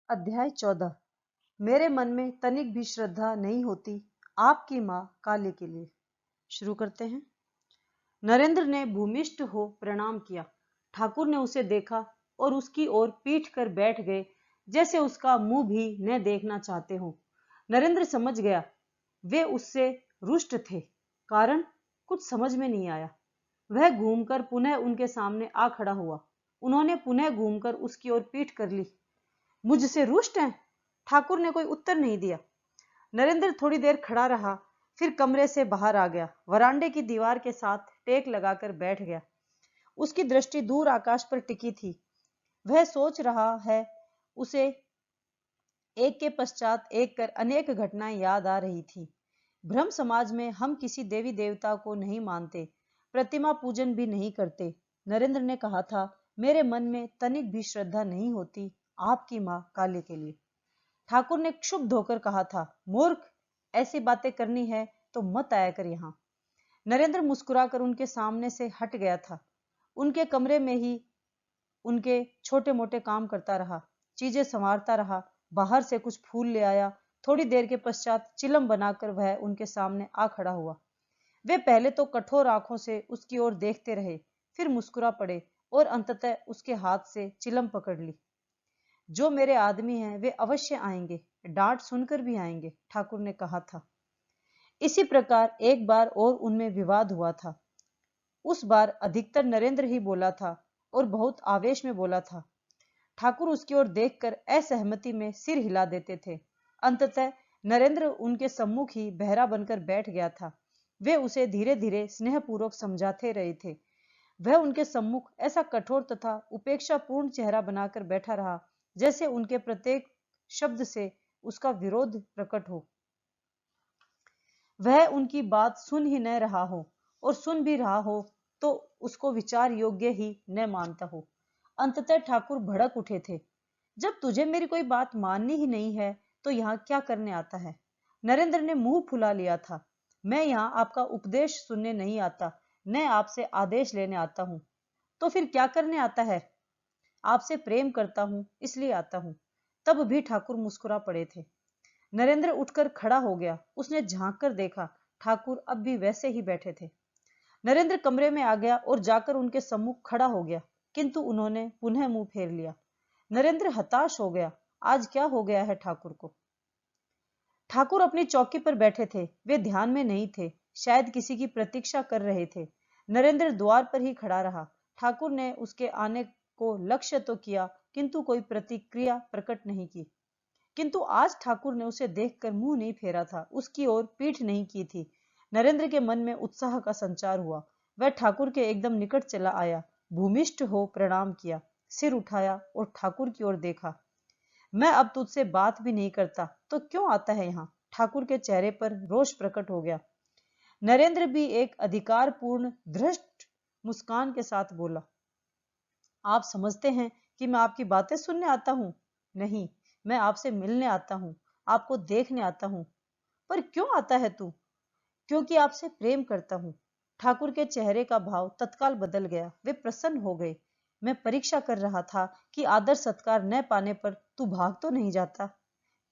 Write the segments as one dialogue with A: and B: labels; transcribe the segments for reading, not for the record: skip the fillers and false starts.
A: अध्याय 14। मेरे मन में तनिक भी श्रद्धा नहीं होती आपकी माँ काली के लिए। शुरू करते हैं। नरेंद्र ने भूमिष्ठ हो प्रणाम किया। ठाकुर ने उसे देखा और उसकी ओर पीठ कर बैठ गए, जैसे उसका मुंह भी न देखना चाहते हो। नरेंद्र समझ गया वे उससे रुष्ट थे। कारण कुछ समझ में नहीं आया। वह घूमकर पुनः उनके सामने आ खड़ा हुआ। उन्होंने पुनः घूमकर उसकी ओर पीठ कर ली। मुझसे रुष्ट हैं? ठाकुर ने कोई उत्तर नहीं दिया। नरेंद्र थोड़ी देर खड़ा रहा, फिर कमरे से बाहर आ गया। वरांडे की दीवार के साथ टेक लगाकर बैठ गया। उसकी दृष्टि दूर आकाश पर टिकी थी। वह सोच रहा है। उसे एक के पश्चात एक कर अनेक घटनाएं याद आ रही थी। ब्रह्म समाज में हम किसी देवी देवता को नहीं मानते, प्रतिमा पूजन भी नहीं करते। नरेंद्र ने कहा था, मेरे मन में तनिक भी श्रद्धा नहीं होती आपकी माँ काली के लिए। ठाकुर ने क्षुब्ध होकर कहा था, मूर्ख, ऐसी बातें करनी है तो मत आया कर यहाँ। नरेंद्र मुस्कुराकर उनके सामने से हट गया था। उनके कमरे में ही उनके छोटे मोटे काम करता रहा, चीजें संवारता रहा। बाहर से कुछ फूल ले आया। थोड़ी देर के पश्चात चिलम बनाकर वह उनके सामने आ खड़ा हुआ। वे पहले तो कठोर आंखों से उसकी ओर देखते रहे, फिर मुस्कुरा पड़े और अंततः उसके हाथ से चिलम पकड़ ली। जो मेरे आदमी हैं वे अवश्य आएंगे, डांट सुनकर भी आएंगे, ठाकुर ने कहा था। इसी प्रकार एक बार और उनमें विवाद हुआ था। उस बार अधिकतर नरेंद्र ही बोला था और बहुत आवेश में बोला था। ठाकुर उसकी ओर देखकर असहमति में सिर हिला देते थे। अंततः नरेंद्र उनके सम्मुख ही बहरा बनकर बैठ गया था। वे उसे धीरे धीरे स्नेहपूर्वक समझाते रहे थे। वह उनके सम्मुख ऐसा कठोर तथा उपेक्षापूर्ण चेहरा बनाकर बैठा रहा, जैसे उनके प्रत्येक शब्द से उसका विरोध प्रकट हो। वह उनकी बात सुन ही न रहा हो, और सुन भी रहा हो तो उसको विचार योग्य ही न मानता हो। अंततः ठाकुर भड़क उठे थे। जब तुझे मेरी कोई बात माननी ही नहीं है तो यहाँ क्या करने आता है? नरेंद्र ने मुंह फुला लिया था। मैं यहाँ आपका उपदेश सुनने नहीं आता, न आपसे आदेश लेने आता हूँ। तो फिर क्या करने आता है? आपसे प्रेम करता हूं इसलिए आता हूं। तब भी ठाकुर मुस्कुरा पड़े थे। नरेंद्र उठकर खड़ा हो गया। उसने झांक कर देखा, ठाकुर अब भी वैसे ही बैठे थे। नरेंद्र कमरे में आ गया और जाकर उनके सम्मुख खड़ा हो गया, किंतु उन्होंने पुनः मुंह फेर लिया। नरेंद्र हताश हो गया। आज क्या हो गया है ठाकुर को? ठाकुर अपनी चौकी पर बैठे थे। वे ध्यान में नहीं थे, शायद किसी की प्रतीक्षा कर रहे थे। नरेंद्र द्वार पर ही खड़ा रहा। ठाकुर ने उसके आने को लक्ष्य तो किया, किंतु कोई प्रतिक्रिया प्रकट नहीं की। किंतु आज ठाकुर ने उसे देखकर मुंह नहीं फेरा था, उसकी ओर पीठ नहीं की थी। नरेंद्र के मन में उत्साह का संचार हुआ। वह ठाकुर के एकदम निकट चला आया, भूमिष्ठ हो प्रणाम किया, सिर उठाया और ठाकुर की ओर देखा। मैं अब तुझसे बात भी नहीं करता तो क्यों आता है यहाँ? ठाकुर के चेहरे पर रोष प्रकट हो गया। नरेंद्र भी एक अधिकारपूर्ण धृष्ट मुस्कान के साथ बोला, आप समझते हैं कि मैं आपकी बातें सुनने आता हूं? नहीं, मैं आपसे मिलने आता हूं, आपको देखने आता हूं। पर क्यों आता है तू? क्योंकि आपसे प्रेम करता हूं। ठाकुर के चेहरे का भाव तत्काल बदल गया। वे प्रसन्न हो गए। मैं परीक्षा कर रहा था कि आदर सत्कार न पाने पर तू भाग तो नहीं जाता।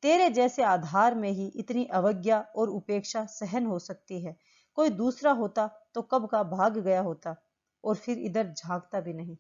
A: तेरे जैसे आधार में ही इतनी अवज्ञा और उपेक्षा सहन हो सकती है। कोई दूसरा होता तो कब का भाग गया होता, और फिर इधर झांकता भी नहीं।